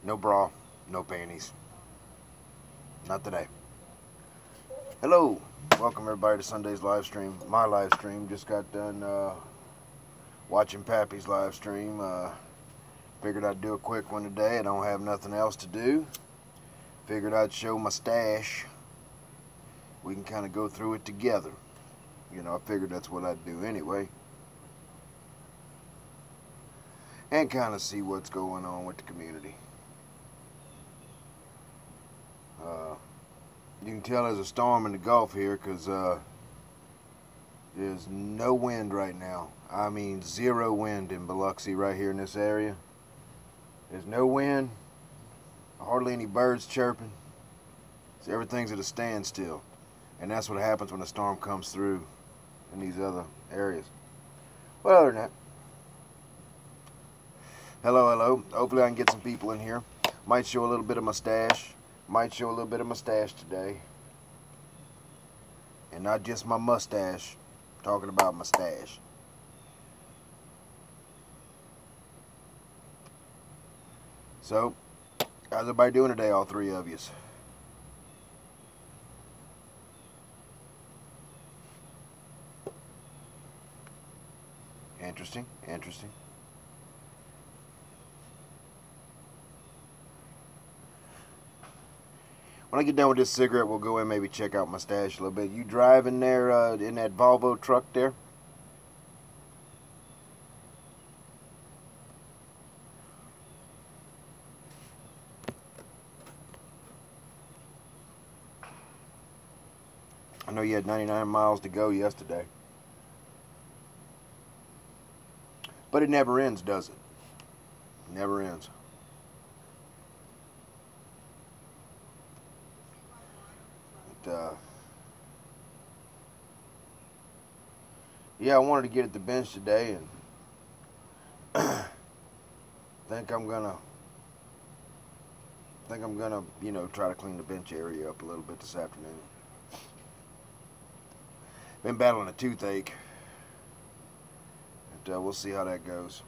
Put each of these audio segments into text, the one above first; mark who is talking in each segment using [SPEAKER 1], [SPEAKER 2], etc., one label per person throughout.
[SPEAKER 1] No bra, no panties. Not today. Hello, welcome everybody to Sunday's live stream. My live stream. Just got done watching Pappy's live stream. Figured I'd do a quick one today. I don't have nothing else to do. Figured I'd show my stash. We can kind of go through it together. You know, I figured that's what I'd do anyway. And kind of see what's going on with the community. You can tell there's a storm in the Gulf here because there's no wind right now. I mean, zero wind in Biloxi right here in this area. There's no wind, hardly any birds chirping. So everything's at a standstill. And that's what happens when a storm comes through in these other areas. Well, other than that, hello. Hopefully I can get some people in here. Might show a little bit of my stash. Might show a little bit of my stash today. And not just my mustache. Talking about my stash. So, how's everybody doing today, all three of yous? Interesting. When I get done with this cigarette, we'll go in and maybe check out my stash a little bit. You driving there in that Volvo truck there? I know you had 99 miles to go yesterday. But it never ends, does it? It never ends. Yeah, I wanted to get at the bench today, and think I'm gonna, you know, try to clean the bench area up a little bit this afternoon. Been battling a toothache, but we'll see how that goes.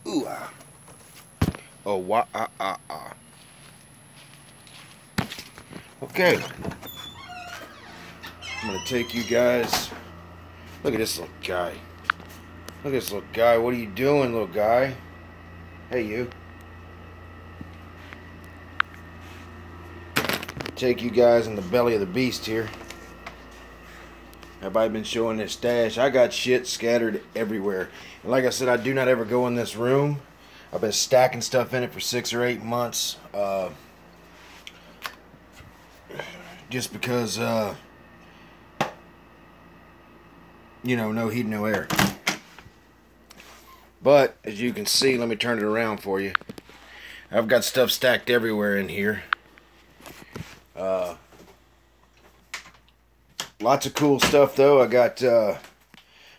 [SPEAKER 1] Ooh ah. Oh wah ah ah ah. Okay. I'm gonna take you guys. Look at this little guy. Look at this little guy. What are you doing, little guy? Hey, you. Take you guys in the belly of the beast here. Everybody been showing their stash. I got shit scattered everywhere. And like I said, I do not ever go in this room. I've been stacking stuff in it for 6 or 8 months. Just because, you know, no heat, no air. But, as you can see, let me turn it around for you. I've got stuff stacked everywhere in here. Lots of cool stuff, though. I got,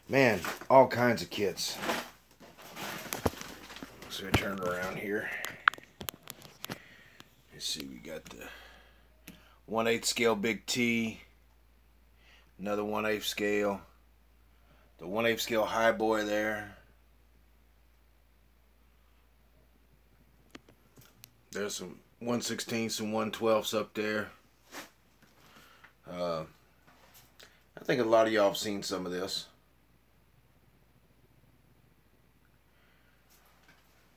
[SPEAKER 1] man, all kinds of kits. So I turn it around here. Let's see, we got the 1/8 scale Big T, another 1/8 scale, the 1/8 scale High Boy there. There's some 1/16, some 1/12s up there. I think a lot of y'all have seen some of this.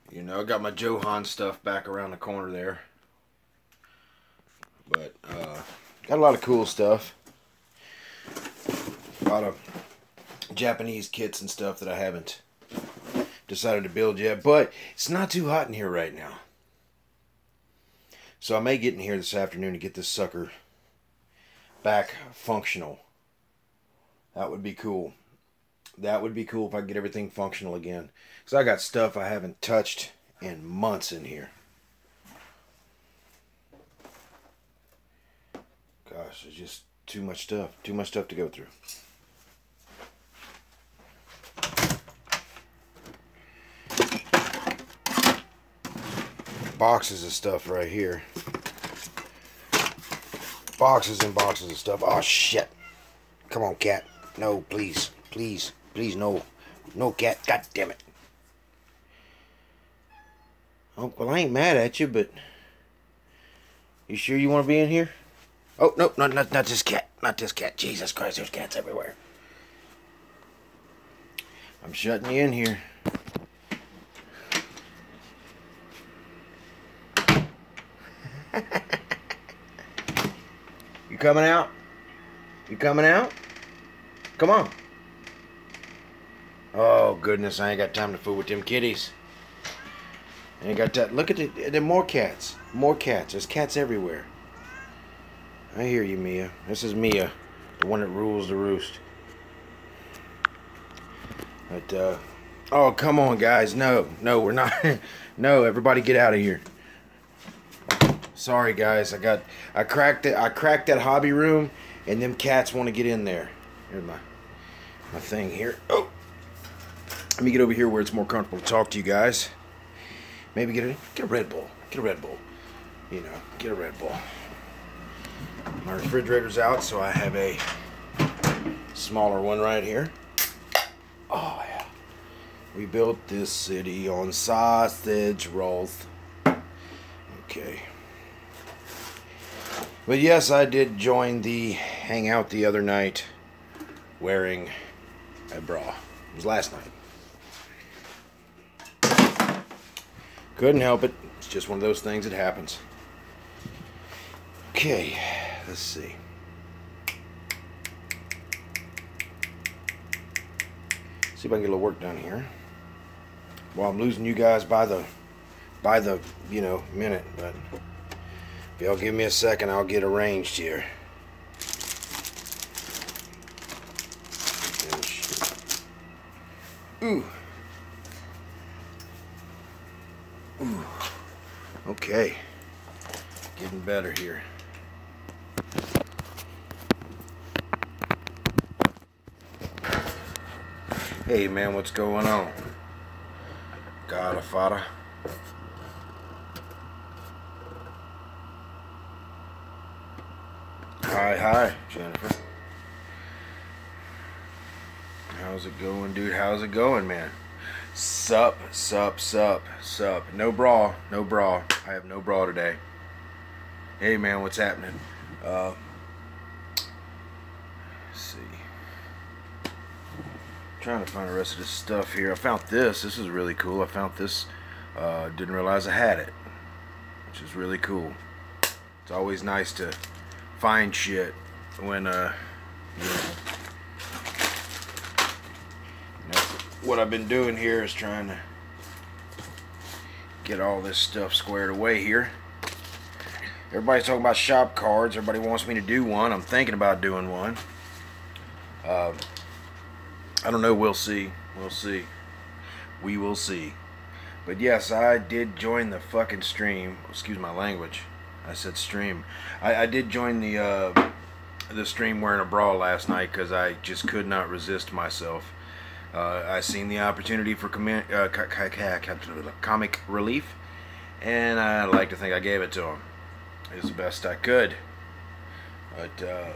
[SPEAKER 1] You know, I got my Johan stuff back around the corner there. But, got a lot of cool stuff. A lot of Japanese kits and stuff that I haven't decided to build yet. But it's not too hot in here right now. So I may get in here this afternoon to get this sucker back functional. That would be cool. That would be cool if I could get everything functional again. Because I got stuff I haven't touched in months in here. Gosh, there's just too much stuff. Too much stuff to go through. Boxes of stuff right here. Boxes and boxes of stuff. Oh, shit. Come on, cat. No, please. Please. Please, no. No, cat. God damn it. Oh, well, I ain't mad at you, but... You sure you want to be in here? Oh, no, not this cat. Not this cat. Jesus Christ, there's cats everywhere. I'm shutting you in here. You coming out? You coming out? Come on. Oh, goodness, I ain't got time to fool with them kitties. I ain't got that. Look at the more cats. More cats. There's cats everywhere. I hear you, Mia. This is Mia, the one that rules the roost. But, oh, come on, guys. No, we're not. No, everybody get out of here. Sorry, guys. I cracked that hobby room, and them cats want to get in there. Here's my thing here. Oh, let me get over here where it's more comfortable to talk to you guys. Maybe get a Red Bull. Get a Red Bull. You know, get a Red Bull. My refrigerator's out, so I have a smaller one right here. Oh, yeah. We built this city on sausage rolls. Okay. But yes, I did join the hangout the other night wearing a bra. It was last night. Couldn't help it. It's just one of those things that happens. Okay, let's see. See if I can get a little work done here. Well, I'm losing you guys by the you know, minute, but if y'all give me a second, I'll get arranged here. Ooh. Ooh. Okay. Getting better here. Hey man, what's going on? God, father. Hi, Jennifer. How's it going, dude? How's it going, man? Sup. No bra. I have no bra today. Hey, man, what's happening? Let's see. Trying to find the rest of this stuff here. I found this. This is really cool. I found this. Didn't realize I had it, which is really cool. It's always nice to find shit when you know. What I've been doing here is trying to get all this stuff squared away here. Everybody's talking about shop cards. Everybody wants me to do one. I'm thinking about doing one. I don't know. We'll see. We will see. But yes, I did join the fucking stream. Excuse my language. I said stream. I did join the stream wearing a bra last night because I just could not resist myself. I seen the opportunity for comic relief, and I like to think I gave it to him as best I could. But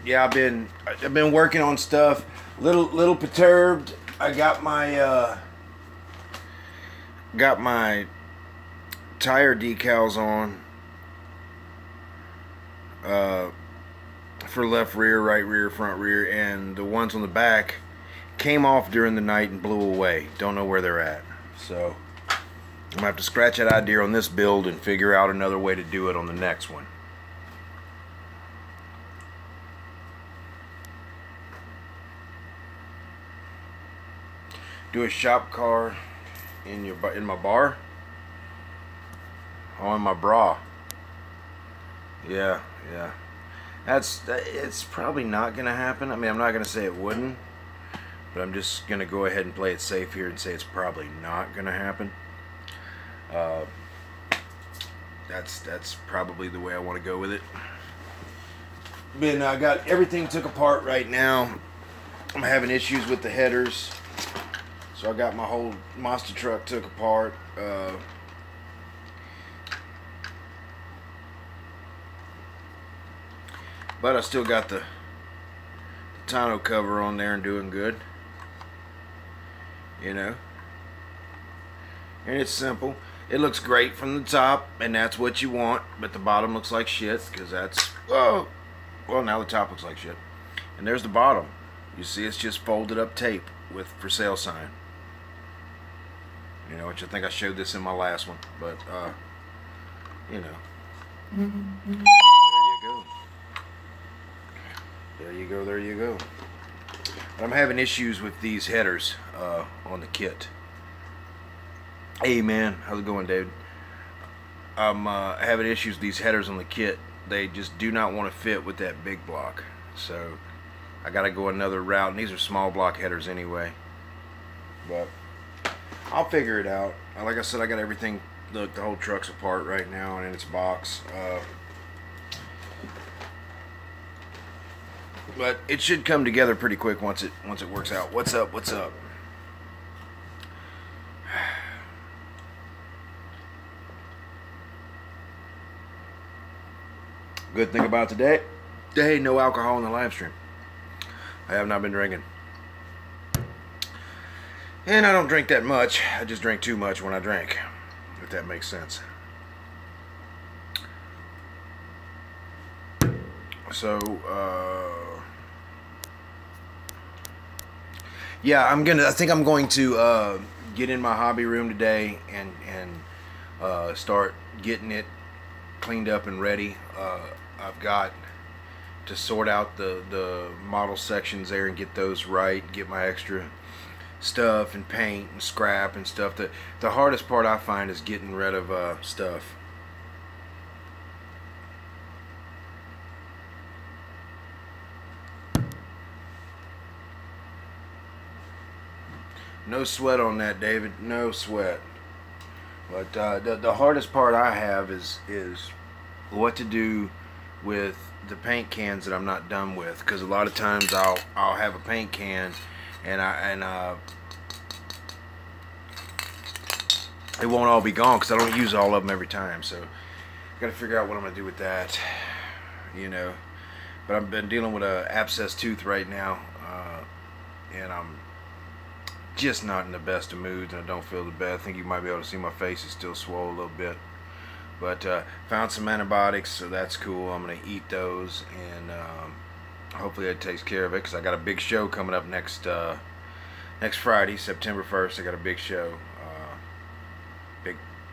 [SPEAKER 1] yeah, I've been working on stuff. Little perturbed. I got my tire decals on for left rear, right rear, front rear, and the ones on the back came off during the night and blew away. Don't know where they're at. So I'm gonna have to scratch that idea on this build and figure out another way to do it on the next one. Do a shop car in my bar. Oh, in my bra. Yeah. It's probably not gonna happen. I mean, I'm not gonna say it wouldn't, but I'm just gonna go ahead and play it safe here and say it's probably not gonna happen. That's probably the way I want to go with it. But I got everything took apart right now. I'm having issues with the headers, so I got my whole monster truck took apart. But I still got the tonneau cover on there and doing good. You know, and it's simple. It looks great from the top, and that's what you want, but the bottom looks like shit, because that's, well, now the top looks like shit. And there's the bottom. You see, it's just folded up tape with for sale sign. You know, which I think I showed this in my last one, but, you know. There you go. There you go, there you go. But I'm having issues with these headers on the kit. Hey man, how's it going, David? I'm having issues with these headers on the kit. They just do not want to fit with that big block. So I gotta go another route, and these are small block headers anyway. But I'll figure it out. Like I said, I got everything, look, the whole truck's apart right now and in its box. But it should come together pretty quick once it works out. What's up? What's up? Good thing about today, no alcohol in the live stream. I have not been drinking. And I don't drink that much. I just drink too much when I drink, if that makes sense. So, yeah, I think I'm going to get in my hobby room today and start getting it cleaned up and ready. I've got to sort out the model sections there and get those right, get my extra stuff and paint and scrap and stuff. The hardest part I find is getting rid of stuff. No sweat on that, David. No sweat. But the hardest part I have is what to do with the paint cans that I'm not done with. Because a lot of times I'll have a paint can and it won't all be gone because I don't use all of them every time. So I got to figure out what I'm gonna do with that. You know. But I've been dealing with a abscess tooth right now, and I'm just not in the best of moods, and I don't feel the best. I think you might be able to see my face is still swollen a little bit. But found some antibiotics, so that's cool. I'm going to eat those, and hopefully that takes care of it, because I got a big show coming up next Friday, September 1st. I got a big show,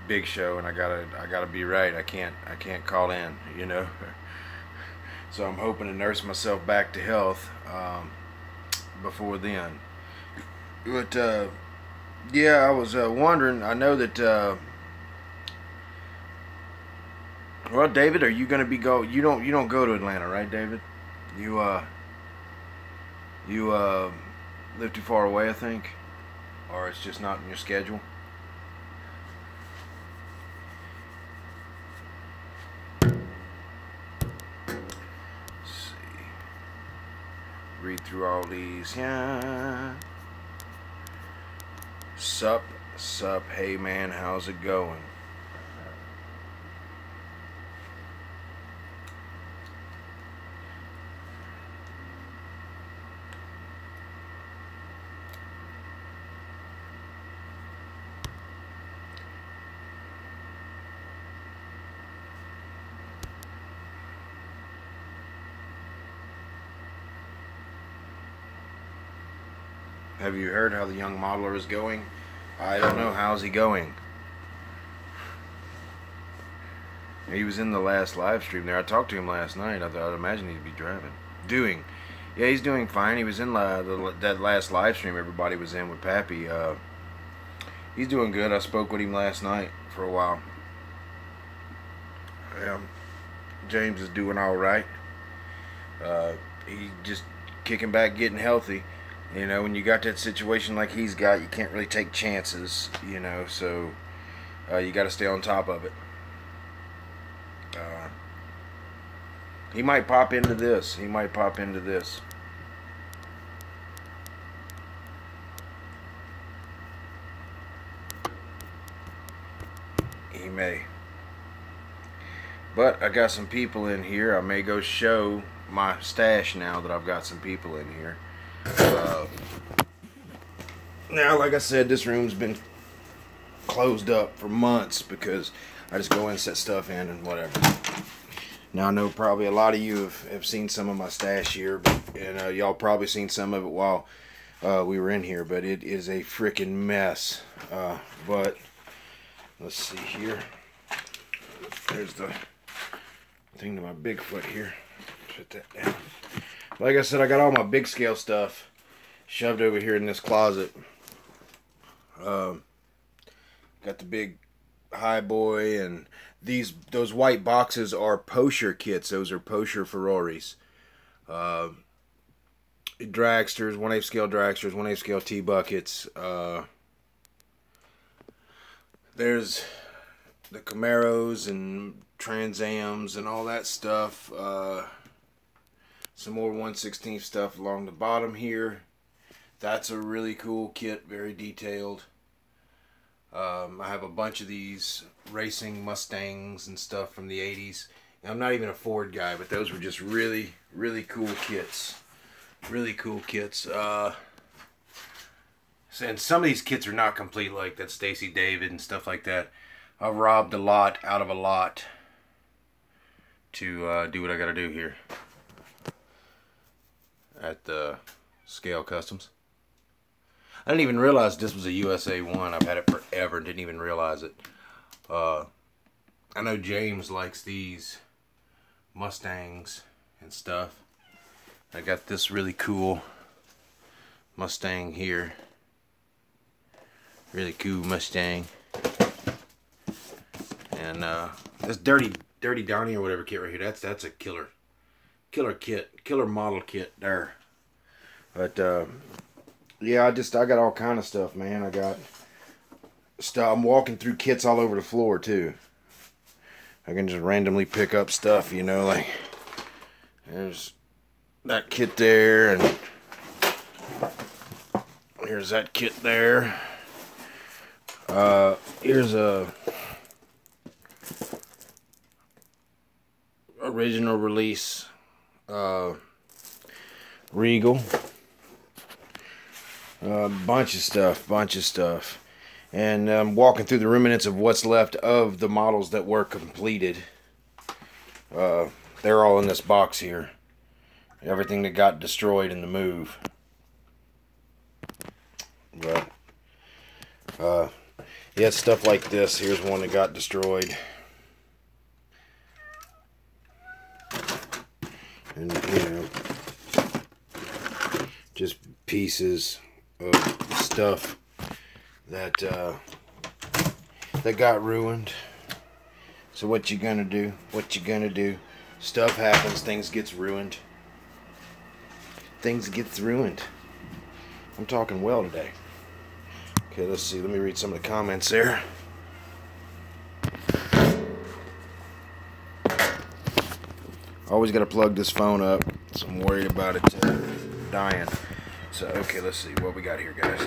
[SPEAKER 1] big show, and I gotta be right. I can't call in, you know. So I'm hoping to nurse myself back to health before then. But yeah, I was wondering. I know that. Well, David, are you gonna be You don't go to Atlanta, right, David? You live too far away, I think, or it's just not in your schedule. Let's see. Read through all these. Yeah. Sup, hey man, how's it going? Have you heard how the young modeler is going? I don't know. How's he going? He was in the last live stream there. I talked to him last night. I'd imagine he'd be driving. Yeah, he's doing fine. He was in that last live stream everybody was in with Pappy. He's doing good. I spoke with him last night for a while. Yeah, James is doing all right. He just kicking back, getting healthy. You know, when you got that situation like he's got, you can't really take chances, you know, so you got to stay on top of it. He might pop into this. He might pop into this. He may. But I got some people in here. I may go show my stash now that I've got some people in here. Now, like I said, this room's been closed up for months because I just go in and set stuff in and whatever. Now, I know probably a lot of you have seen some of my stash here, and y'all probably seen some of it while we were in here, but it is a freaking mess. But let's see here. There's the thing to my Bigfoot here. Put that down. Like I said, I got all my big scale stuff shoved over here in this closet. Got the big High Boy, and those white boxes are Porsche kits. Those are Porsche Ferraris. Dragsters, 1/8 scale dragsters, 1/8 scale T-buckets. There's the Camaros and Trans Ams and all that stuff. Some more 1/16 stuff along the bottom here. That's a really cool kit, very detailed. I have a bunch of these racing Mustangs and stuff from the 80s. I'm not even a Ford guy, but those were just really, really cool kits. Really cool kits. And some of these kits are not complete, like that Stacy David and stuff like that. I've robbed a lot out of a lot to do what I gotta do here at the Scale Customs. I didn't even realize this was a USA 1. I've had it forever and didn't even realize it. I know James likes these Mustangs and stuff. I got this really cool Mustang here. Really cool Mustang. And this Dirty Donnie or whatever kit right here, that's a killer kit, killer model kit there. But yeah, I got all kind of stuff, man. I got stuff. I'm walking through kits all over the floor too. I can just randomly pick up stuff, you know, like there's that kit there, and here's that kit there. Here's a original release Regal. Bunch of stuff. And I'm walking through the remnants of what's left of the models that were completed. They're all in this box here. Everything that got destroyed in the move. But yeah, stuff like this. Here's one that got destroyed. And you know, just pieces of stuff that that got ruined. So what you gonna do? What you gonna do? Stuff happens. Things gets ruined. Things gets ruined. I'm talking well today. Okay, let's see. Let me read some of the comments there. Always got to plug this phone up, so I'm worried about it dying. So, okay, let's see what we got here, guys.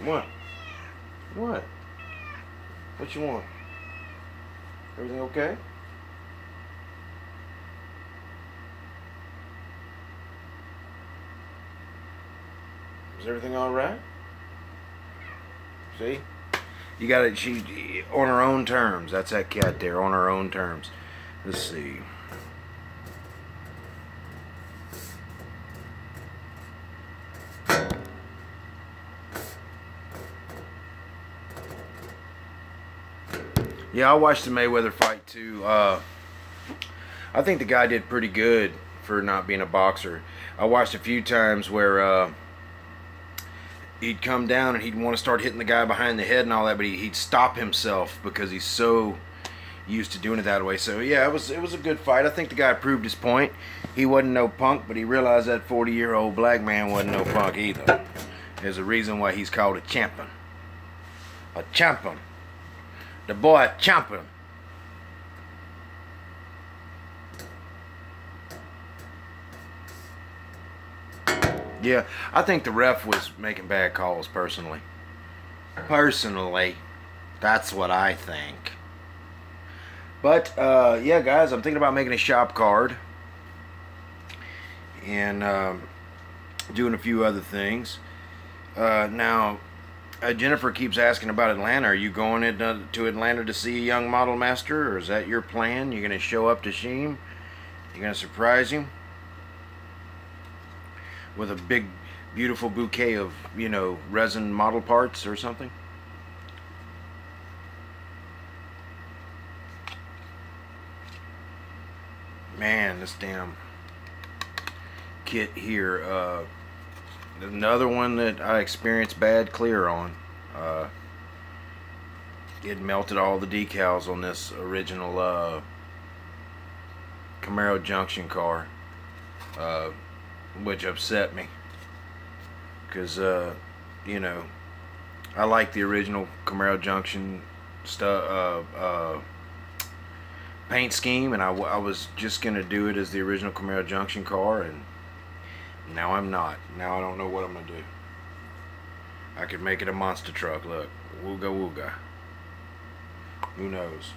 [SPEAKER 1] What? What? What you want? Everything okay? Is everything all right? See? You got it. She on her own terms. That's that cat there on her own terms. Let's see. Yeah, I watched the Mayweather fight too. I think the guy did pretty good for not being a boxer. I watched a few times where he'd come down and he'd want to start hitting the guy behind the head and all that, but he'd stop himself because he's so used to doing it that way. So yeah, it was a good fight. I think the guy proved his point. He wasn't no punk, but he realized that 40-year-old black man wasn't no punk either. There's a reason why he's called a champion. A champion. The boy a champion.
[SPEAKER 2] Yeah, I think the ref was making bad calls personally. Personally, that's what I think. But, yeah, guys, I'm thinking about making a shop card. And doing a few other things. Now, Jennifer keeps asking about Atlanta. Are you going to Atlanta to see a young model master, or is that your plan? You're going to show up to Sheem? You're going to surprise him with a big, beautiful bouquet of, you know, resin model parts or something? Man, this damn kit here. Another one that I experienced bad clear on. It melted all the decals on this original Camaro Junction car, which upset me, because you know, I like the original Camaro Junction stuff, paint scheme, and I was just gonna do it as the original Camaro Junction car, and now I'm not. Now I don't know what I'm gonna do. I could make it a monster truck. Look, wooga wooga. Who knows?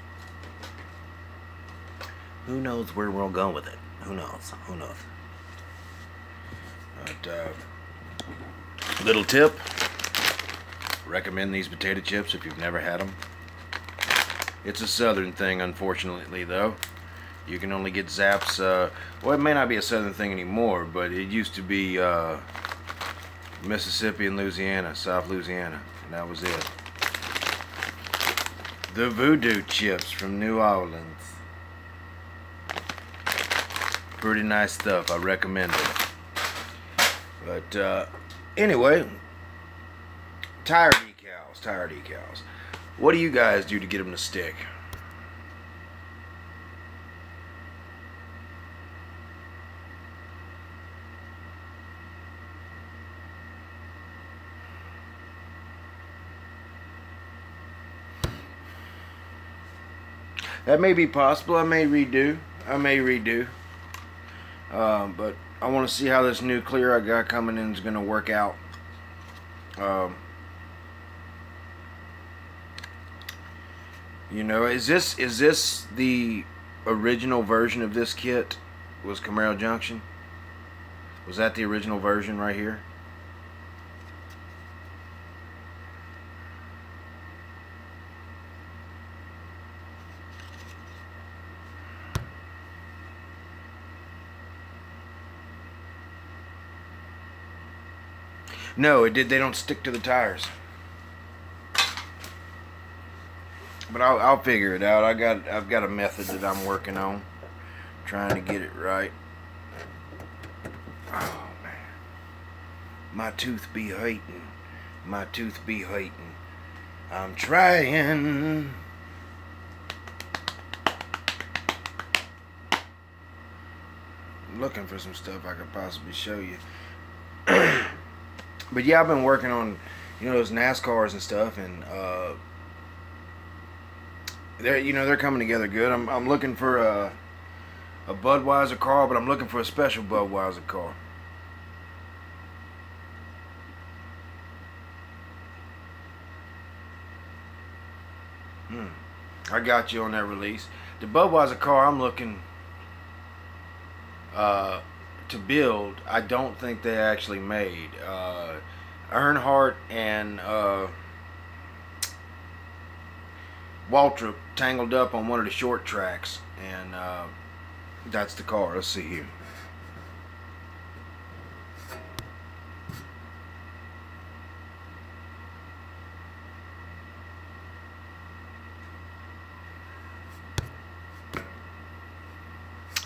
[SPEAKER 2] Who knows where we'll go with it? Who knows? Who knows? But little tip: recommend these potato chips if you've never had them. It's a southern thing, unfortunately, though. You can only get Zapp's, well, it may not be a southern thing anymore, but it used to be Mississippi and Louisiana, South Louisiana, and that was it. The Voodoo chips from New Orleans. Pretty nice stuff, I recommend it. But anyway, tire decals. What do you guys do to get them to stick? That may be possible. I may redo. But I want to see how this new clear I got coming in is going to work out. You know, is this the original version of this kit? Was Camaro Junction? Was that the original version right here? No, it did. They don't stick to the tires. But I'll figure it out. I've got a method that I'm working on, trying to get it right. Oh man, my tooth be hurting. My tooth be hurting. I'm trying. I'm looking for some stuff I could possibly show you. But yeah, I've been working on, you know, those NASCARs and stuff, and they're coming together good. I'm looking for a Budweiser car, but I'm looking for a special Budweiser car. I got you on that release. The Budweiser car I'm looking to build, I don't think they actually made. Earnhardt and Waltrip tangled up on one of the short tracks, and that's the car. Let's see here.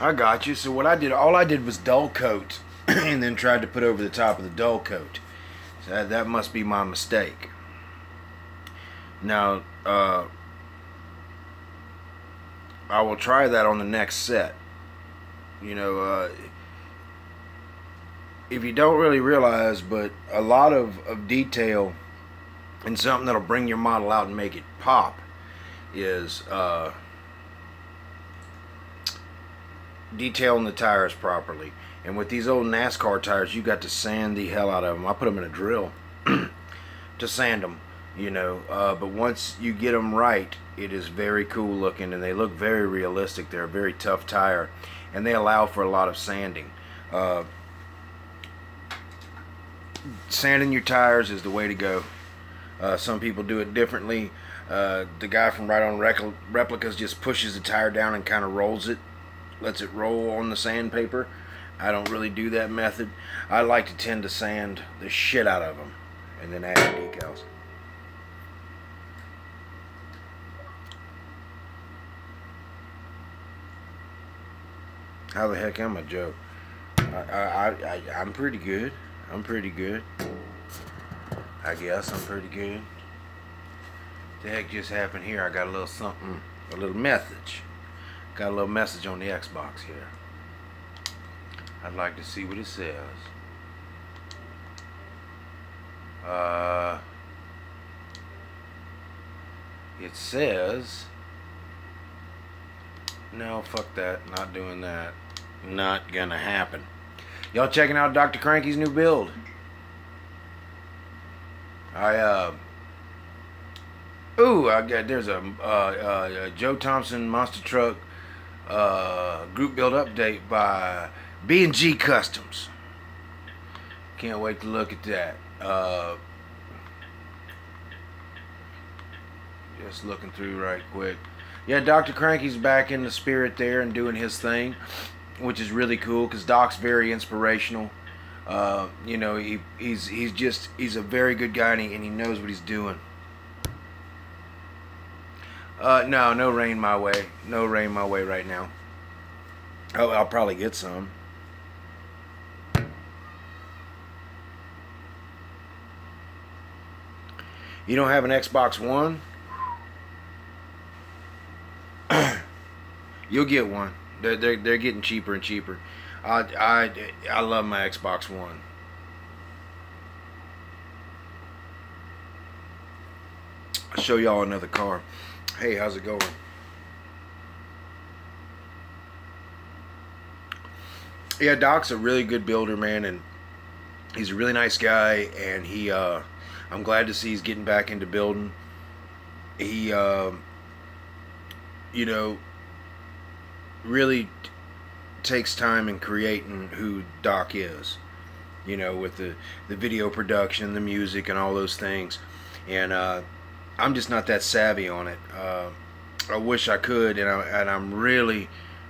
[SPEAKER 2] I got you. So what I did, all I did was dull coat and then tried to put over the top of the dull coat. So that must be my mistake. Now, I will try that on the next set. You know, if you don't really realize, but a lot of detail and something that'll bring your model out and make it pop is detailing the tires properly. And with these old NASCAR tires, you got to sand the hell out of them. I put them in a drill to sand them, you know. But once you get them right, it is very cool looking, and they look very realistic. They're a very tough tire, and they allow for a lot of sanding. Sanding your tires is the way to go. Some people do it differently. The guy from Right On Replicas just pushes the tire down and kind of rolls it, lets it roll on the sandpaper. I don't really do that method. I like to tend to sand the shit out of them and then add the decals. How the heck am I, Joe? I'm pretty good. I'm pretty good. I guess I'm pretty good. What the heck just happened here? I got a little something, a little message. Got a little message on the Xbox here. I'd like to see what it says. It says, no, fuck that, not doing that. Not gonna happen. Y'all checking out Dr. Cranky's new build. There's a Joe Thompson monster truck group build update by B&G Customs. Can't wait to look at that. Just looking through right quick. Yeah, Dr. Cranky's back in the spirit there and doing his thing, which is really cool because Doc's very inspirational. You know, he's a very good guy, and he knows what he's doing. No rain my way. No rain my way right now. Oh, I'll probably get some. You don't have an Xbox One? You'll get one. They're getting cheaper and cheaper. I love my Xbox One. I'll show y'all another car. Hey, how's it going? Yeah, Doc's a really good builder, man, and he's a really nice guy, and I'm glad to see he's getting back into building. He you know, really takes time in creating who Doc is, you know, with the video production, the music, and all those things. And I'm just not that savvy on it. I wish I could, and I'm really,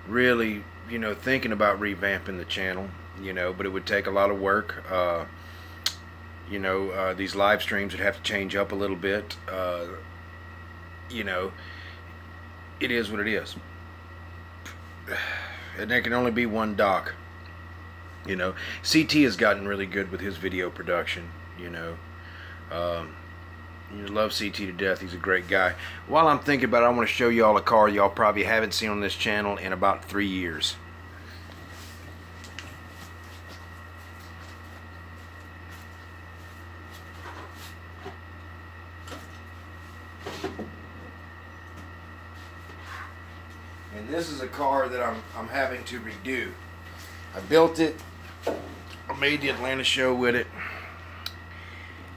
[SPEAKER 2] you know, thinking about revamping the channel, you know, but it would take a lot of work. You know, these live streams would have to change up a little bit. You know, it is what it is. And there can only be one Doc. You know, CT has gotten really good with his video production. You know, you love CT to death. He's a great guy. While I'm thinking about it, I want to show y'all a car y'all probably haven't seen on this channel in about 3 years. And this is a car that I'm having to redo. I built it. I made the Atlanta show with it.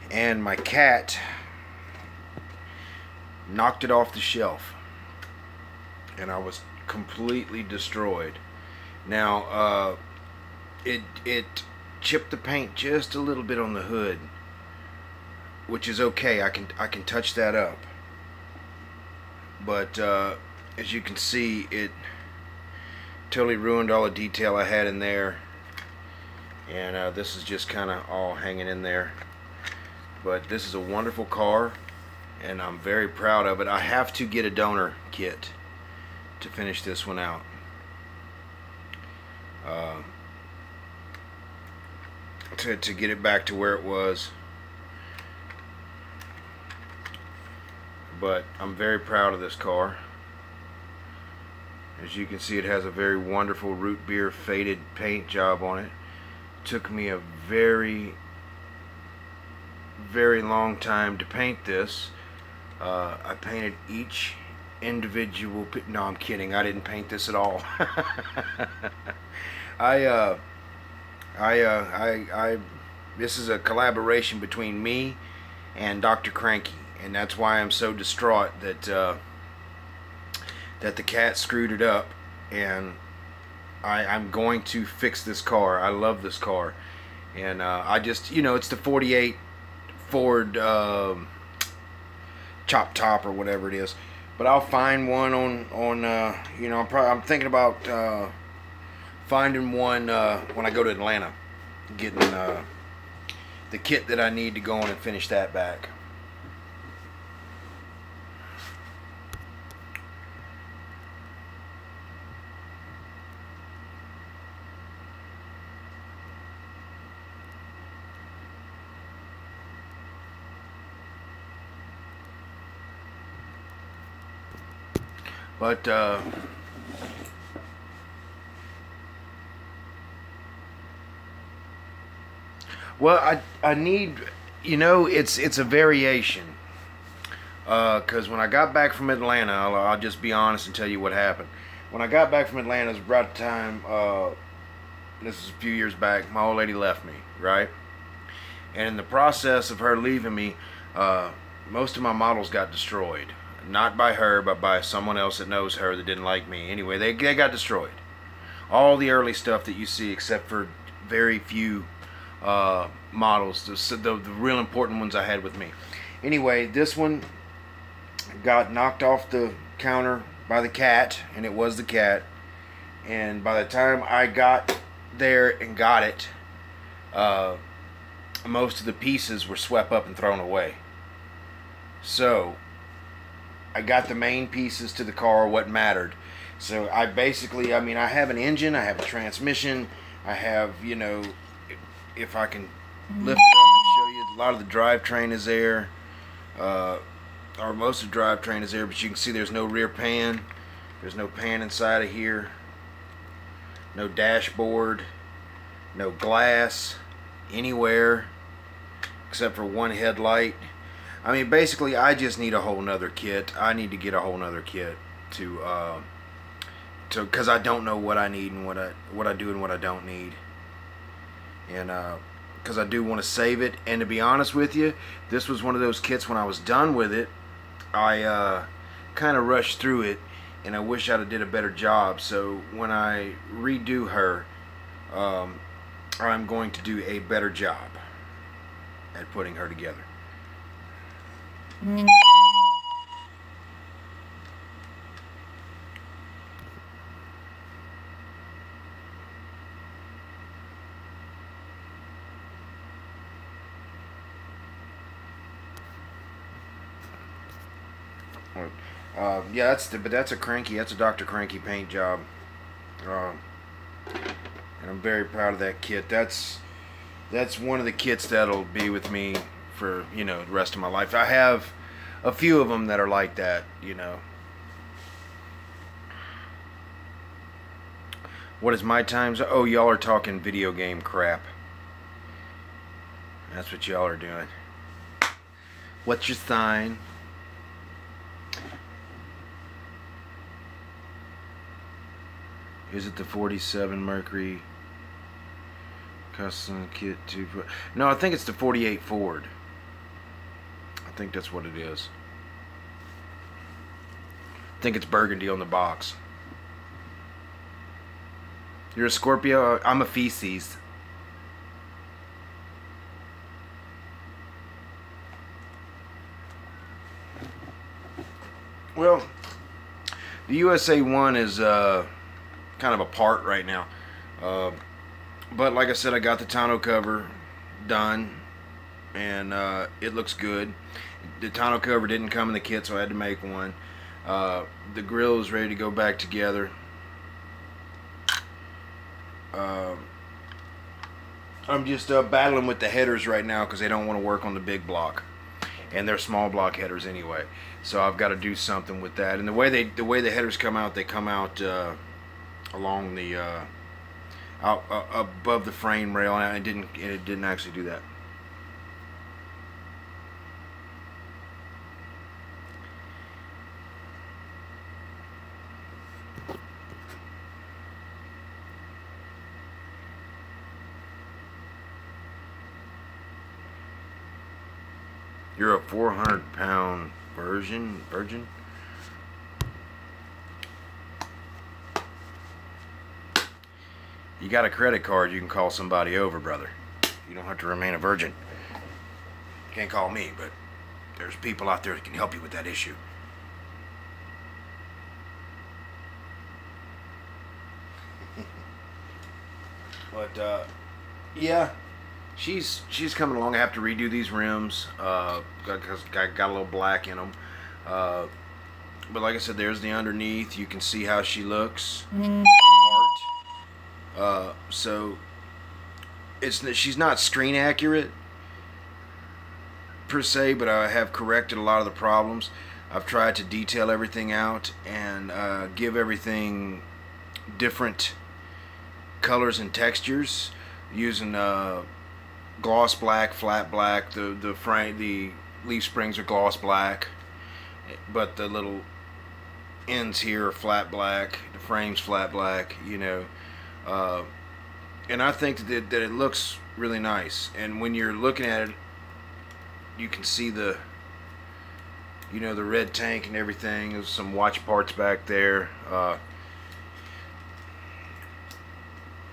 [SPEAKER 2] And my cat knocked it off the shelf. And I was completely destroyed. Now, it chipped the paint just a little bit on the hood, which is okay. I can touch that up. But as you can see, it totally ruined all the detail I had in there, and this is just kind of all hanging in there. But this is a wonderful car, and I'm very proud of it. I have to get a donor kit to finish this one out. To get it back to where it was. But I'm very proud of this car. As you can see, it has a very wonderful root beer faded paint job on it. Took me a very long time to paint this. I painted each individual. No, I'm kidding. I didn't paint this at all. I This is a collaboration between me and Dr. Cranky, and that's why I'm so distraught that that the cat screwed it up. And I'm going to fix this car. I love this car, and I just, it's the 48 Ford Chop Top or whatever it is. But I'll find one on I'm thinking about finding one when I go to Atlanta, getting the kit that I need to go on and finish that back. But well, I need, it's a variation. Because when I got back from Atlanta, I'll just be honest and tell you what happened. When I got back from Atlanta, it was about the time, this was a few years back, my old lady left me, right? And in the process of her leaving me, most of my models got destroyed. Not by her, but by someone else that knows her that didn't like me. Anyway, they got destroyed. All the early stuff that you see, except for very few models, the real important ones I had with me. Anyway, this one got knocked off the counter by the cat, and it was the cat. And by the time I got there and got it, most of the pieces were swept up and thrown away. So I got the main pieces to the car, what mattered. So I basically, I have an engine, I have a transmission, I have, if I can lift it up and show you, a lot of the drivetrain is there, or most of the drivetrain is there, but you can see there's no rear pan, there's no pan inside of here, no dashboard, no glass anywhere except for one headlight. Basically, I just need a whole nother kit. I need to get a whole nother kit because I don't know what I need and what I do and what I don't need, and because I do want to save it. And to be honest with you, this was one of those kits. When I was done with it, I kind of rushed through it, and I wish I'd have did a better job. So when I redo her, I'm going to do a better job at putting her together. Yeah, that's a Cranky. That's a Dr. Cranky paint job, and I'm very proud of that kit. That's one of the kits that'll be with me for the rest of my life. I have a few of them that are like that. What is my times? Oh, y'all are talking video game crap. That's what y'all are doing. What's your sign? Is it the 47 Mercury custom kit 2? No, I think it's the 48 Ford. I think that's what it is. I think it's burgundy on the box. You're a Scorpio? I'm a Feces. Well, the USA 1 is kind of apart right now. But like I said, I got the tonneau cover done, and it looks good. The tonneau cover didn't come in the kit, so I had to make one. The grill is ready to go back together. I'm just battling with the headers right now because they don't want to work on the big block, and they're small block headers anyway. So I've got to do something with that. And the way the headers come out, they come out along the above the frame rail, and it didn't actually do that. You're a 400-pound virgin? You got a credit card, you can call somebody over, brother. You don't have to remain a virgin. You can't call me, but there's people out there that can help you with that issue. But yeah, she's coming along. I have to redo these rims because got a little black in them. But like I said, there's the underneath. You can see how she looks apart. So she's not screen accurate per se, but I have corrected a lot of the problems. I've tried to detail everything out and give everything different colors and textures using gloss black, flat black. The leaf springs are gloss black, but the little ends here are flat black. The frame's flat black, you know. And I think that it looks really nice. And when you're looking at it, you can see the, you know, the red tank and everything. There's some watch parts back there.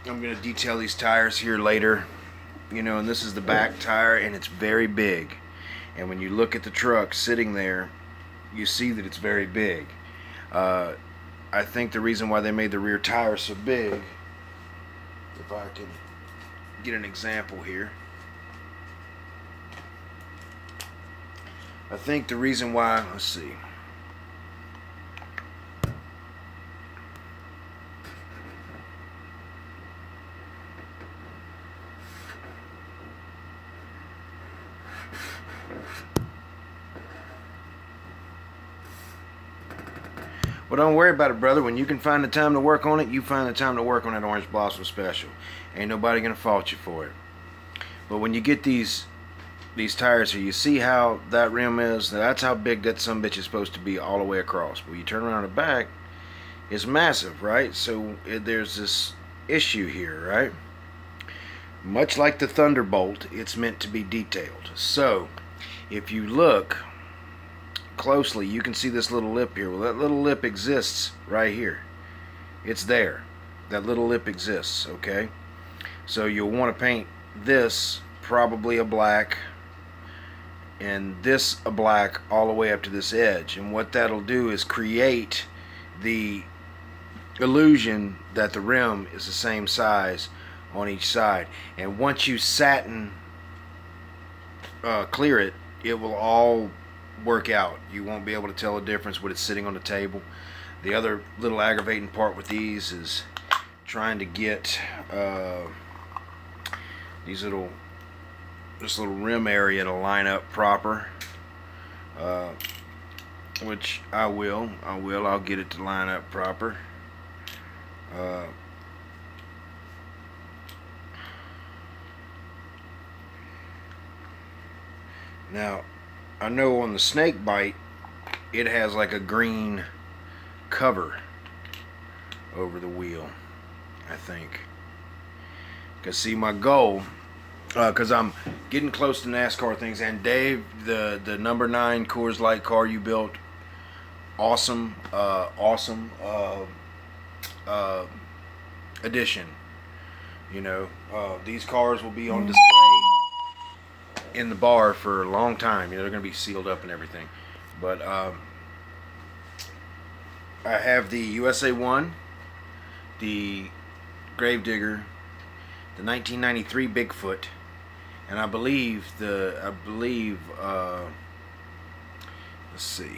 [SPEAKER 2] I'm going to detail these tires here later, you know, and this is the back tire, and it's very big. And when you look at the truck sitting there, you see that it's very big. I think the reason why they made the rear tire so big, if I can get an example here, I think the reason why, let's see. Well, don't worry about it, brother. When you can find the time to work on it, you find the time to work on that Orange Blossom Special. Ain't nobody gonna fault you for it. But when you get these tires here, you see how that rim is? That's how big that sumbitch is supposed to be all the way across. Well, you turn around the back, it's massive, right? So there's this issue here, right? Much like the Thunderbolt, it's meant to be detailed. So if you look closely, you can see this little lip here. Well, that little lip exists right here. It's there. That little lip exists, okay? So you'll want to paint this probably a black and this a black all the way up to this edge. And what that'll do is create the illusion that the rim is the same size on each side. And once you satin clear it, it will all work out. You won't be able to tell the difference when it's sitting on the table. The other little aggravating part with these is trying to get this little rim area to line up proper, which I'll get it to line up proper. Now I know on the Snake Bite it has like a green cover over the wheel, I think. Because see, my goal, because I'm getting close to NASCAR things, and Dave, the number 9 Coors Light car you built, awesome addition. You know, these cars will be on display in the bar for a long time. You know, they're going to be sealed up and everything. But I have the USA 1, the Gravedigger, the 1993 Bigfoot, and I believe let's see,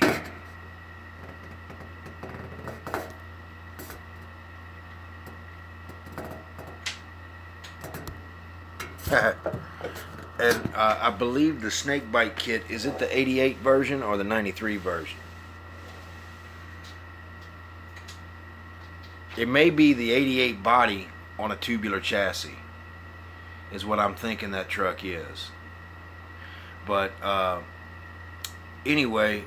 [SPEAKER 2] and I believe the Snake Bite kit, is it the 88 version or the 93 version? It may be the 88 body on a tubular chassis, is what I'm thinking that truck is. But anyway,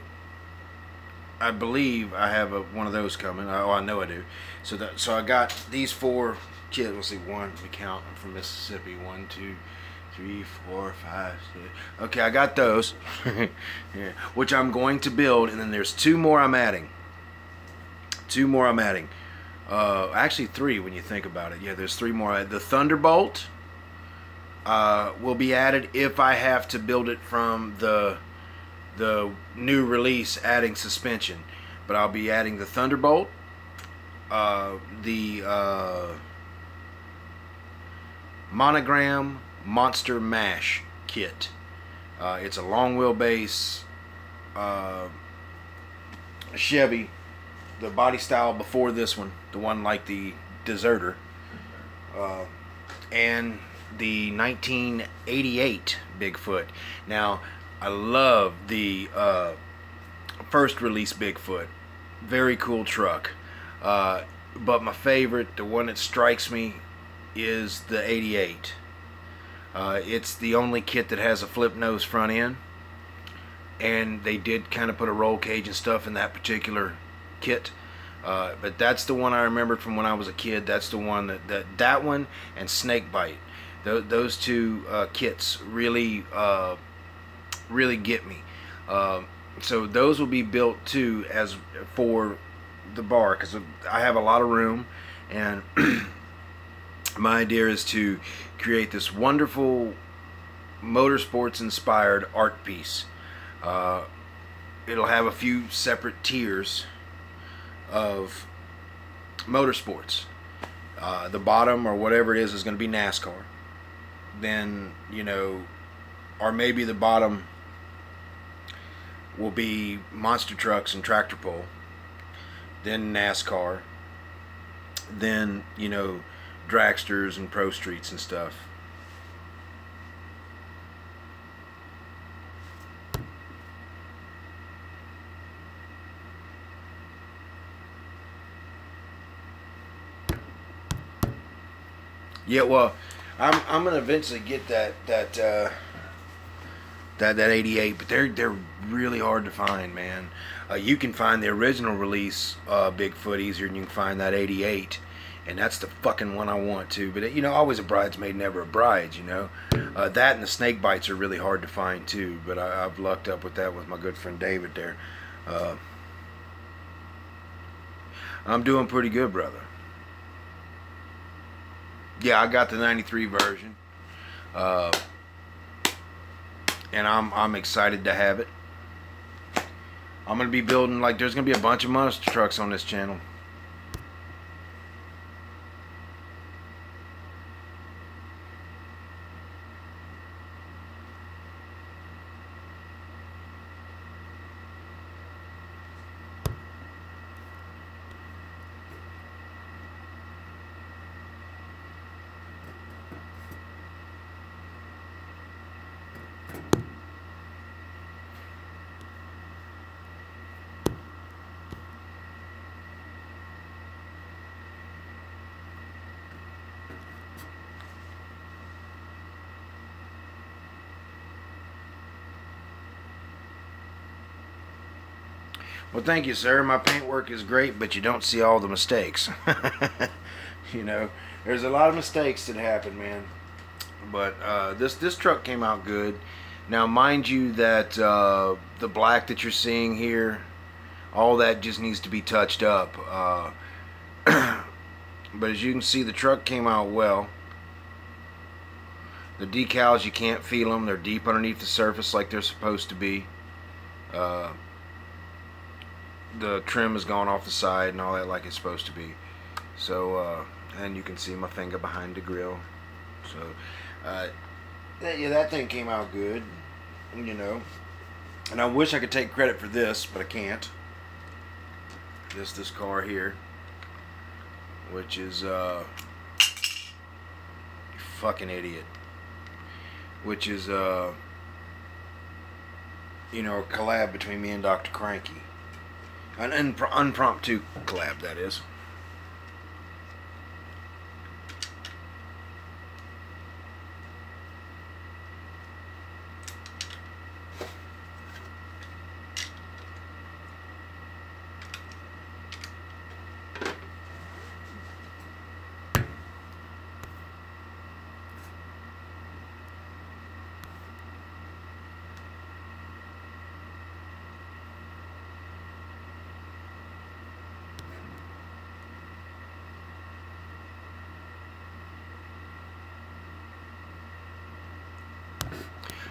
[SPEAKER 2] I believe I have one of those coming. Oh, I know I do. So I got these 4 kits. Let's see, one, let me count. I'm from Mississippi. 1, 2, 3, 4, 5, 6. Okay, I got those. Yeah, which I'm going to build, and then there's 2 more I'm adding. 2 more I'm adding. Actually 3 when you think about it. Yeah, there's 3 more. The Thunderbolt will be added if I have to build it from the new release, adding suspension. But I'll be adding the Thunderbolt, the Monogram Monster Mash kit. It's a long wheelbase Chevy, the body style before this one, the one like the Deserter, and the 1988 Bigfoot. Now, I love the first release Bigfoot. Very cool truck. But my favorite, the one that strikes me, is the 88. It's the only kit that has a flip nose front end, and they did kind of put a roll cage and stuff in that particular kit. But that's the one I remembered from when I was a kid. That's the one that one and Snakebite. Those 2 kits really really get me. So those will be built too as for the bar, because I have a lot of room, and my idea is to create this wonderful motorsports inspired art piece. It'll have a few separate tiers of motorsports. The bottom, or whatever it is going to be NASCAR. Then, you know, or maybe the bottom will be monster trucks and tractor pull. Then NASCAR. Then, you know, dragsters and pro streets and stuff. Yeah, well, I'm gonna eventually get that 88, but they're really hard to find, man. You can find the original release Bigfoot easier than you can find that 88, and that's the fucking one I want to. But you know, always a bridesmaid, never a bride. You know, that and the snake bites are really hard to find too. But I've lucked up with that with my good friend David there. I'm doing pretty good, brother. Yeah, I got the 93 version, and I'm excited to have it. I'm gonna be building, like, there's gonna be a bunch of monster trucks on this channel. Well, thank you, sir. My paintwork is great, but you don't see all the mistakes. You know, there's a lot of mistakes that happen, man. But this truck came out good. Now, mind you that the black that you're seeing here, all that just needs to be touched up. But as you can see, the truck came out well. The decals, you can't feel them. They're deep underneath the surface like they're supposed to be. The trim has gone off the side and all that like it's supposed to be. So, and you can see my finger behind the grill. So, yeah, that thing came out good, you know. And I wish I could take credit for this, but I can't. This car here, which is, you fucking idiot. Which is, you know, a collab between me and Dr. Cranky. An impromptu collab, that is.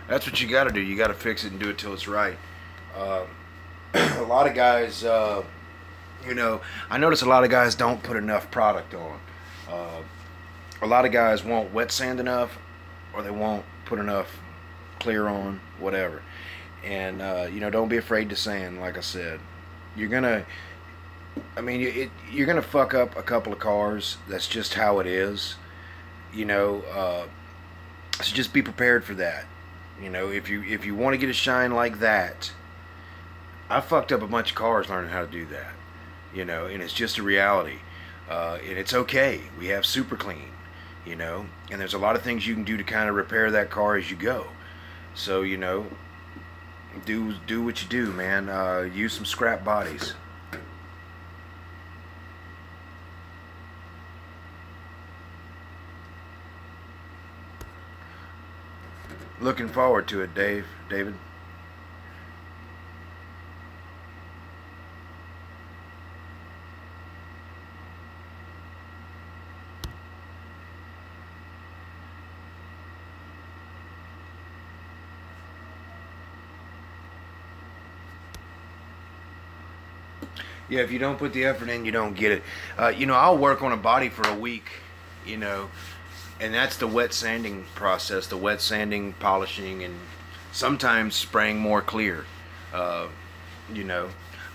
[SPEAKER 2] That's what you got to do. You got to fix it and do it till it's right. A lot of guys, you know, I notice a lot of guys don't put enough product on. A lot of guys won't wet sand enough, or they won't put enough clear on, whatever. And you know, don't be afraid to sand. Like I said, you're gonna, I mean, you're gonna fuck up a couple of cars. That's just how it is. You know, so just be prepared for that. You know, if you want to get a shine like that, I fucked up a bunch of cars learning how to do that. You know, and it's just a reality. And it's okay. We have Super Clean. You know, and there's a lot of things you can do to kind of repair that car as you go. So, you know, do what you do, man. Use some scrap bodies. Looking forward to it, David. Yeah, if you don't put the effort in, you don't get it. You know, I'll work on a body for a week, you know, and that's the wet sanding process, the wet sanding, polishing, and sometimes spraying more clear. You know,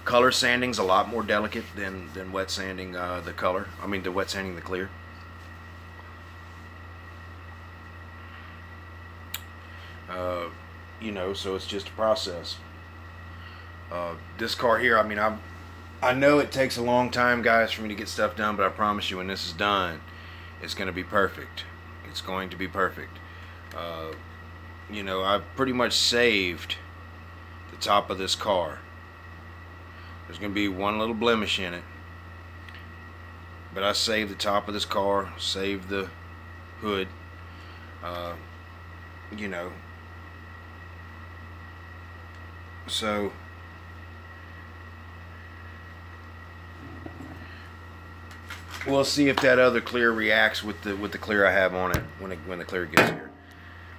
[SPEAKER 2] color sanding's a lot more delicate than wet sanding the color. I mean, the wet sanding the clear. You know, so it's just a process. This car here, I mean, I know it takes a long time, guys, for me to get stuff done, but I promise you when this is done, it's going to be perfect. It's going to be perfect. You know, I've pretty much saved the top of this car. There's going to be one little blemish in it, but I saved the top of this car, saved the hood. You know, so we'll see if that other clear reacts with the clear I have on it when the clear gets here.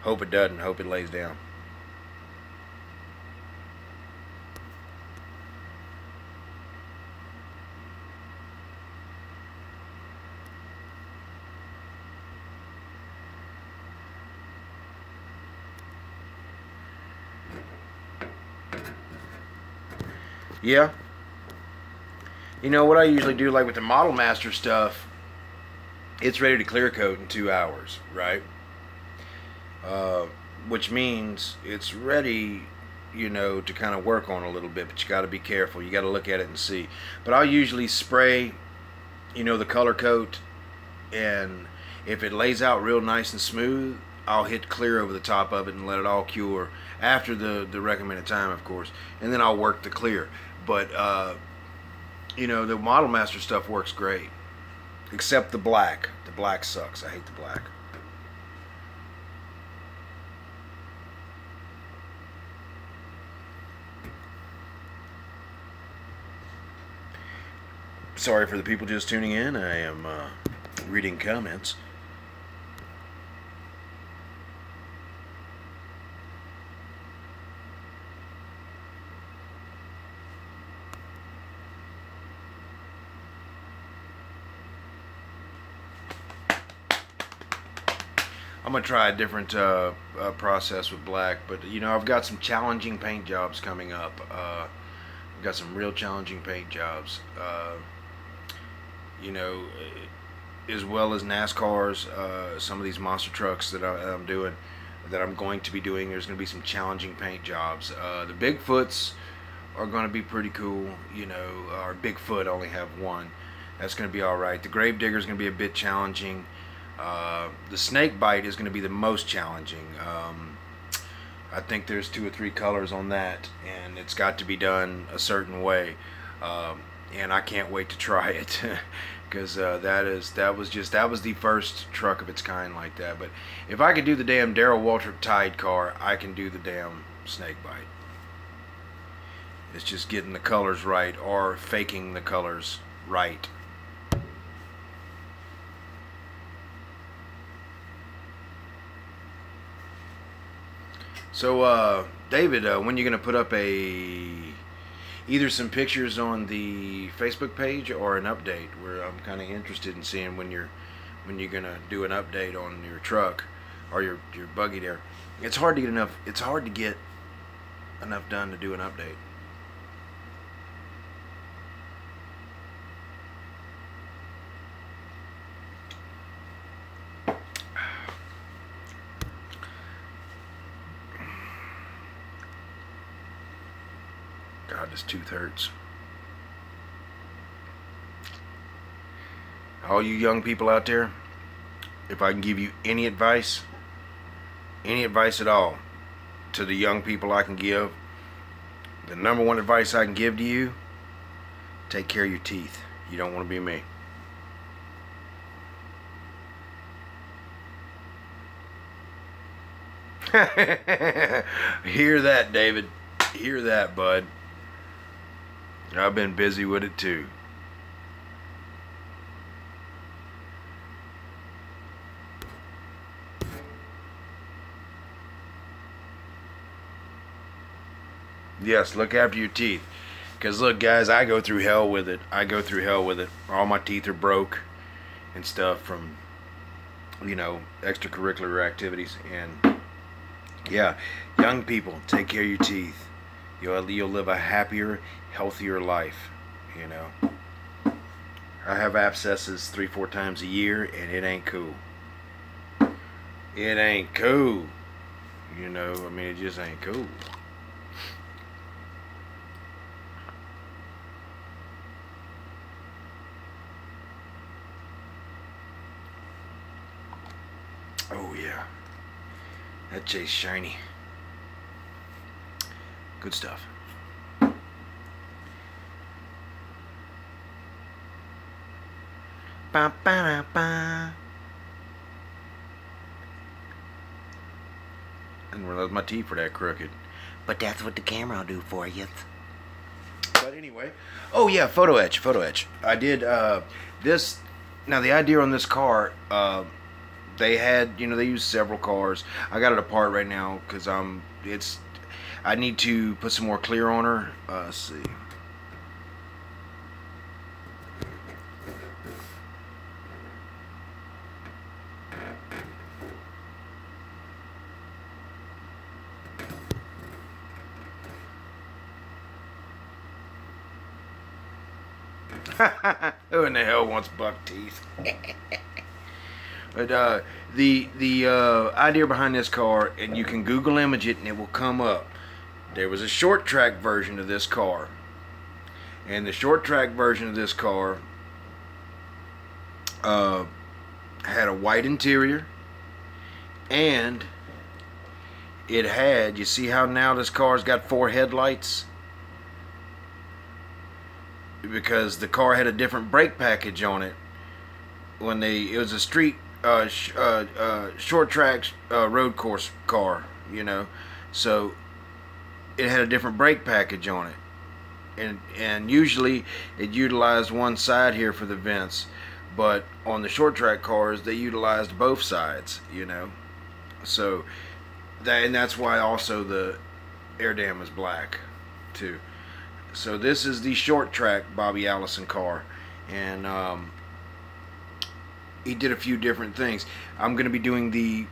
[SPEAKER 2] Hope it doesn't. Hope it lays down. Yeah. You know what I usually do, like with the Model Master stuff, it's ready to clear coat in 2 hours, right? Which means it's ready, you know, to kind of work on a little bit, but you got to be careful. You got to look at it and see. But I'll usually spray, you know, the color coat, and if it lays out real nice and smooth, I'll hit clear over the top of it and let it all cure after the recommended time, of course, and then I'll work the clear. But you know, the Model Master stuff works great, except the black. The black sucks. I hate the black. Sorry for the people just tuning in. I am reading comments. I'm gonna try a different process with black, but you know, I've got some challenging paint jobs coming up. I've got some real challenging paint jobs. You know, as well as NASCARs, some of these monster trucks that I'm doing, that I'm going to be doing. There's going to be some challenging paint jobs. The Bigfoots are going to be pretty cool. You know, our Bigfoot only have one. That's going to be all right. The Gravedigger is going to be a bit challenging. The Snakebite is going to be the most challenging. I think there's 2 or 3 colors on that, and it's got to be done a certain way. And I can't wait to try it, because that was the first truck of its kind like that. But if I could do the damn Darrell Waltrip Tide car, I can do the damn Snakebite. It's just getting the colors right, or faking the colors right. So, David, when you gonna put up either some pictures on the Facebook page or an update? Where I'm kind of interested in seeing when you're gonna do an update on your truck or your buggy there. It's hard to get enough. It's hard to get enough done to do an update. God, this tooth hurts. All you young people out there, if I can give you any advice at all to the young people I can give, the number one advice I can give to you: take care of your teeth. You don't want to be me. Hear that, David? Hear that, bud? I've been busy with it too. Yes, look after your teeth. Because look, guys, I go through hell with it. All my teeth are broke and stuff from, extracurricular activities. And yeah, young people, take care of your teeth. You'll live a happier, healthier life. I have abscesses 3-4 times a year, and it ain't cool. It ain't cool. It just ain't cool. Oh yeah, that Jay's shiny. Good stuff. Ba, ba, da, ba. And realize my teeth were that crooked, but that's what the camera will do for you. But anyway, oh yeah, photo etch. I did this. Now the idea on this car, they had, they used several cars. I got it apart right now because I need to put some more clear on her. Let's see. Who in the hell wants buck teeth? But the idea behind this car, and you can Google image it and it will come up. There was a short track version of this car, and the short track version of this car had a white interior, and it had, you see how now this car's got 4 headlights? Because the car had a different brake package on it when it was a street short track road course car, so it had a different brake package on it, and usually it utilized one side here for the vents, but on the short track cars they utilized both sides, so that's why also the air dam is black too. So this is the short track Bobby Allison car, and he did a few different things. I'm going to be doing the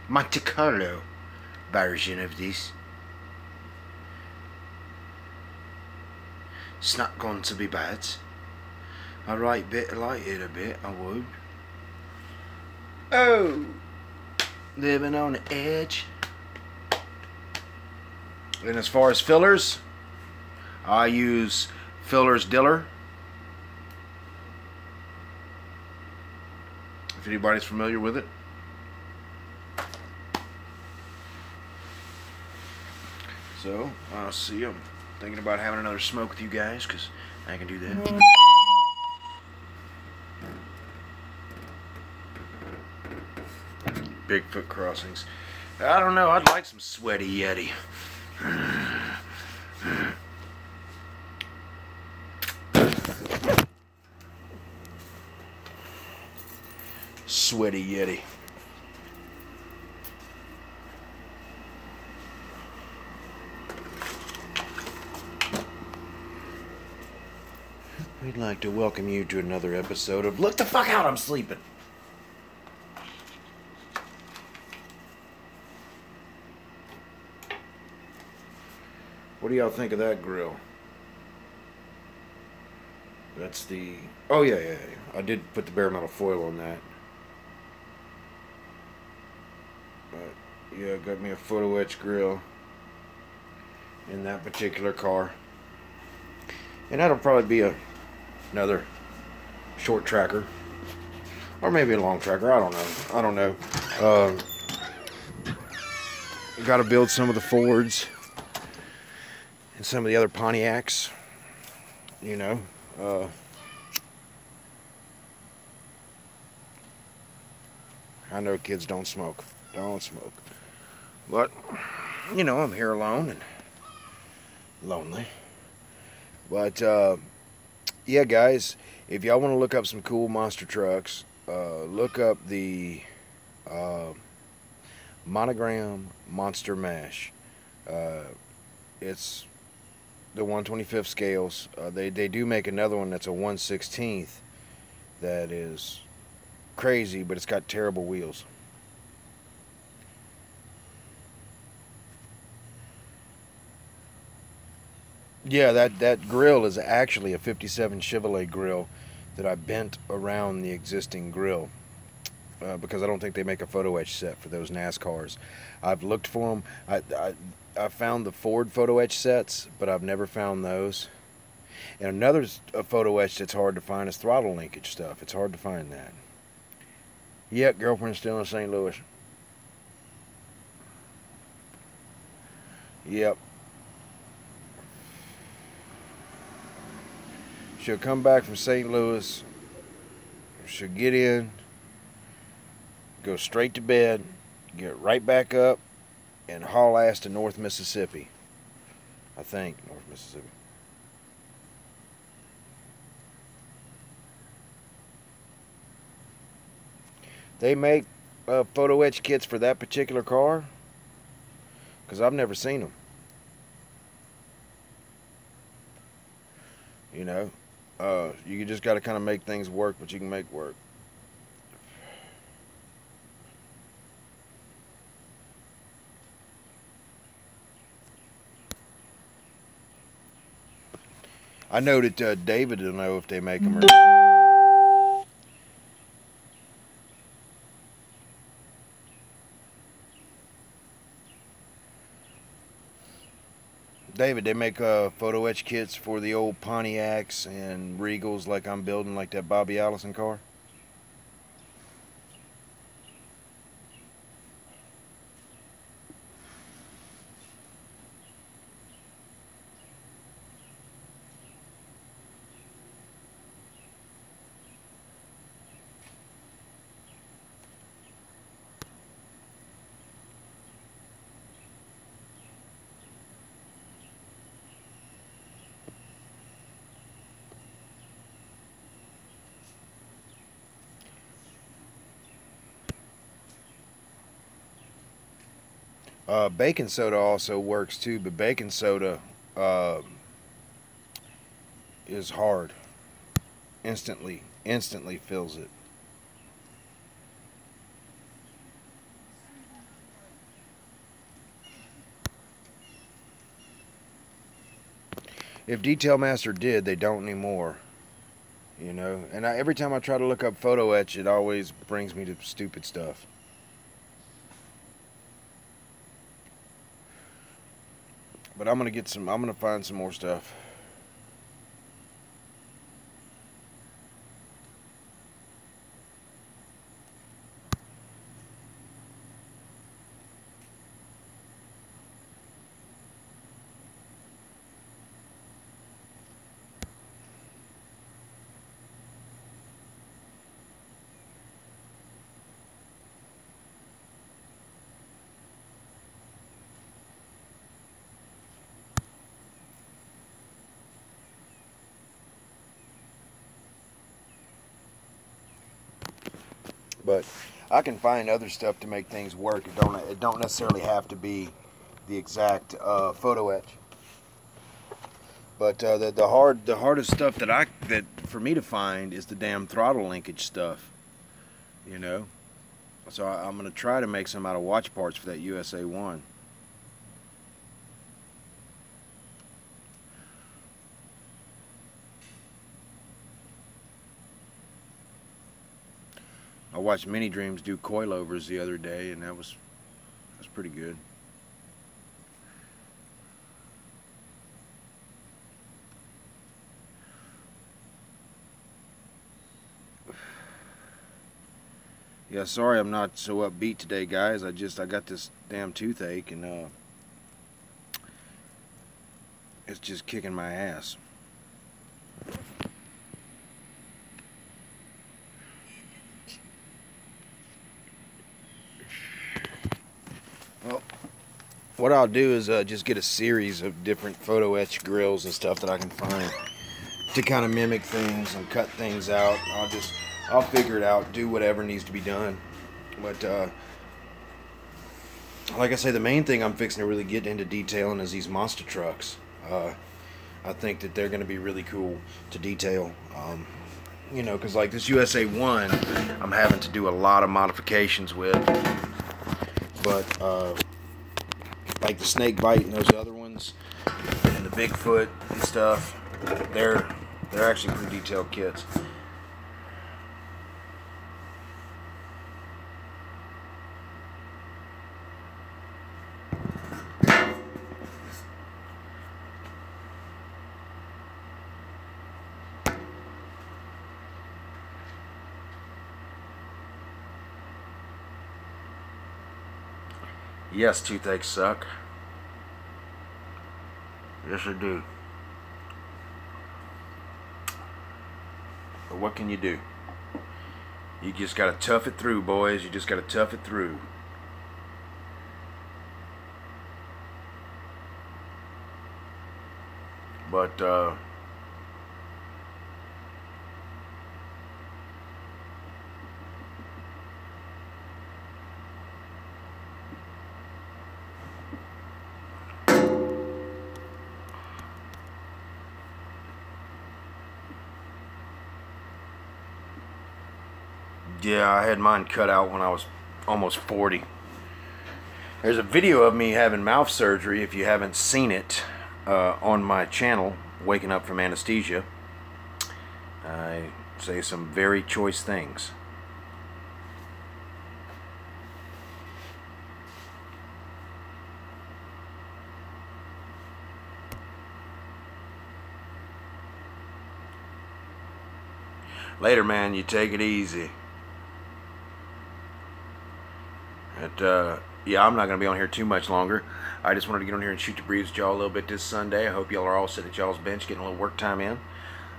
[SPEAKER 2] Monte Carlo version of this. It's not going to be bad. I like it a bit, I would. Oh! Living on the edge. And as far as fillers, I use Fillers Diller. If anybody's familiar with it. So, I'll see. I'm thinking about having another smoke with you guys, because I can do that. Bigfoot crossings. I don't know. I'd like some Sweaty Yeti. sweaty Yeti. We'd like to welcome you to another episode of Look the Fuck Out, I'm Sleeping. What do y'all think of that grill? That's the... Oh, yeah. I did put the bare metal foil on that. But, yeah, got me a photo etch grill in that particular car. And that'll probably be another short tracker. Or maybe a long tracker. I don't know. Got to build some of the Fords and some of the other Pontiacs. You know. I know kids don't smoke. But, you know, I'm here alone and lonely. But, yeah, guys, if y'all want to look up some cool monster trucks, look up the Monogram Monster Mash. It's the 1/25 scales. They do make another one that's a 1/16 that is crazy, but it's got terrible wheels. Yeah, that grill is actually a 57 Chevrolet grill that I bent around the existing grill because I don't think they make a photo etch set for those NASCARs. I've looked for them. I found the Ford photo etch sets, but I've never found those. And another photo etch that's hard to find is throttle linkage stuff. It's hard to find that. Yep, girlfriend's still in St. Louis. Yep. She'll come back from St. Louis. She'll get in, go straight to bed, get right back up, and haul ass to North Mississippi. I think, North Mississippi. They make photo etch kits for that particular car? Because I've never seen them. You know? You just got to kind of make things work, but you can make work. I know that David will know if they make them or not. David, they make photo etch kits for the old Pontiacs and Regals like I'm building, like that Bobby Allison car. Baking soda also works too, but baking soda is hard. Instantly fills it. If Detail Master did, they don't anymore. You know, and every time I try to look up photo etch, it always brings me to stupid stuff. But I'm gonna find some more stuff.
[SPEAKER 1] But I can find other stuff to make things work. It don't necessarily have to be the exact photo etch. But the hardest stuff that for me to find is the damn throttle linkage stuff. You know, so I'm gonna try to make some out of watch parts for that USA 1. I watched Mini Dreams do coilovers the other day, and that was pretty good. Yeah, sorry I'm not so upbeat today, guys. I got this damn toothache, and it's just kicking my ass. Well, what I'll do is just get a series of different photo etch grills and stuff that I can find to kind of mimic things and cut things out. I'll figure it out, do whatever needs to be done. But like I say, the main thing I'm fixing to really get into detailing is these monster trucks. I think that they're going to be really cool to detail. You know, because like this USA 1, I'm having to do a lot of modifications with. But like the snake bite and those other ones, and the Bigfoot and stuff, they're actually pretty detailed kits. Yes, toothaches suck. Yes, they do. But what can you do? You just gotta tough it through, boys. You just gotta tough it through. But yeah, I had mine cut out when I was almost 40. There's a video of me having mouth surgery, if you haven't seen it, on my channel, Waking Up From Anesthesia. I say some very choice things. Later, man, you take it easy. Yeah, I'm not going to be on here too much longer. I just wanted to get on here and shoot the breeze with y'all a little bit this Sunday. I hope y'all are all sitting at y'all's bench getting a little work time in.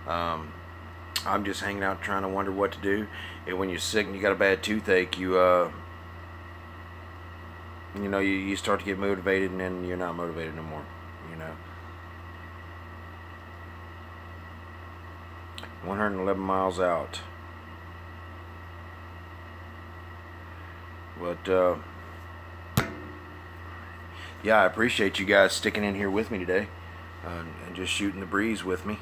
[SPEAKER 1] I'm just hanging out trying to wonder what to do. And when you're sick and you got a bad toothache, you know, you start to get motivated, and then you're not motivated no more, you know. 111 miles out. But yeah, I appreciate you guys sticking in here with me today, and just shooting the breeze with me.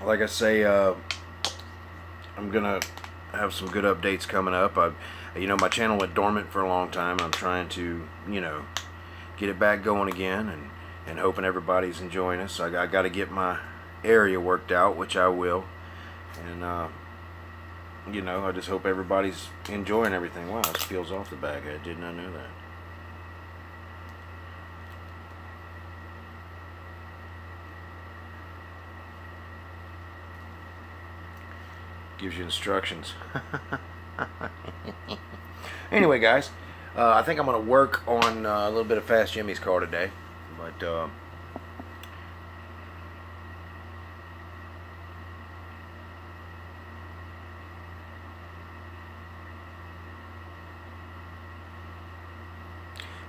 [SPEAKER 1] Like I say, I'm gonna have some good updates coming up. You know, my channel went dormant for a long time. I'm trying to, you know, get it back going again, and hoping everybody's enjoying us. I got to get my area worked out, which I will, and you know, I just hope everybody's enjoying everything. Wow, it peels off the back. I did not know that. Gives you instructions. Anyway, guys, I think I'm going to work on a little bit of Fast Jimmy's car today. But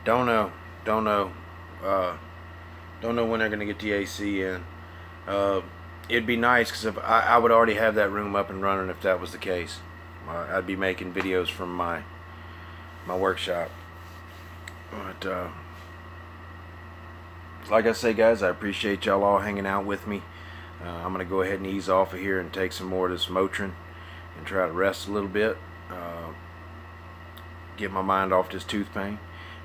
[SPEAKER 1] don't know when they're going to get the AC in.
[SPEAKER 2] it'd be nice, because if I would already have that room up and running if that was the case. I'd be making videos from my workshop. But like I say, guys, I appreciate y'all all hanging out with me. I'm gonna go ahead and ease off of here and take some more of this Motrin and try to rest a little bit, get my mind off this tooth pain,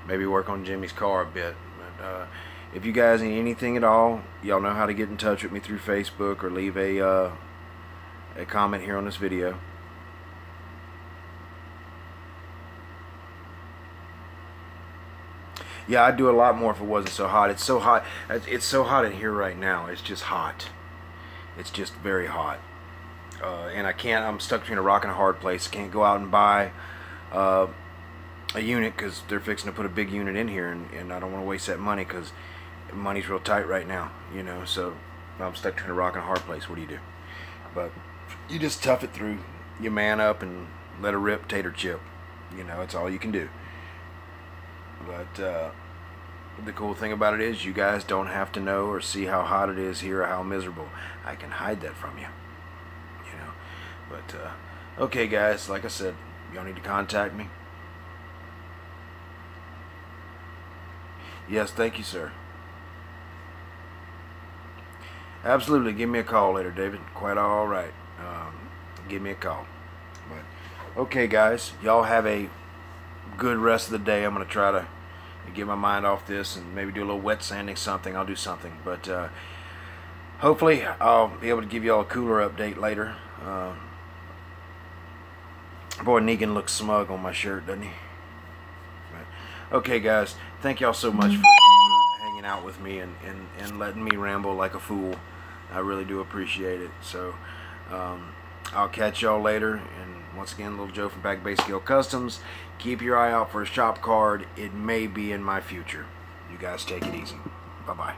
[SPEAKER 2] maybe work on Jimmy's car a bit. But if you guys need anything at all, y'all know how to get in touch with me through Facebook, or leave a comment here on this video. Yeah, I'd do a lot more if it wasn't so hot. It's so hot. It's so hot in here right now. It's just hot. It's just very hot. And I'm stuck between a rock and a hard place. Can't go out and buy a unit, because they're fixing to put a big unit in here, and I don't want to waste that money, because money's real tight right now, you know. So I'm stuck between a rock and a hard place. What do you do? But you just tough it through. You man up and let a rip, tater chip. You know, it's all you can do. But the cool thing about it is, you guys don't have to know or see how hot it is here or how miserable. I can hide that from you, you know. But okay, guys, like I said, y'all need to contact me. Yes, thank you, sir. Absolutely, give me a call later, David. Quite all right. Give me a call. But okay, guys, y'all have a good rest of the day. I'm gonna try to get my mind off this and maybe do a little wet sanding, something. I'll do something, but hopefully I'll be able to give you all a cooler update later. Boy, Negan looks smug on my shirt, doesn't he? But, okay, guys, thank y'all so much for hanging out with me and letting me ramble like a fool. I really do appreciate it. So I'll catch y'all later. And once again, Little Joe from Back Bay Scale Customs. Keep your eye out for a shop card. It may be in my future. You guys take it easy. Bye-bye.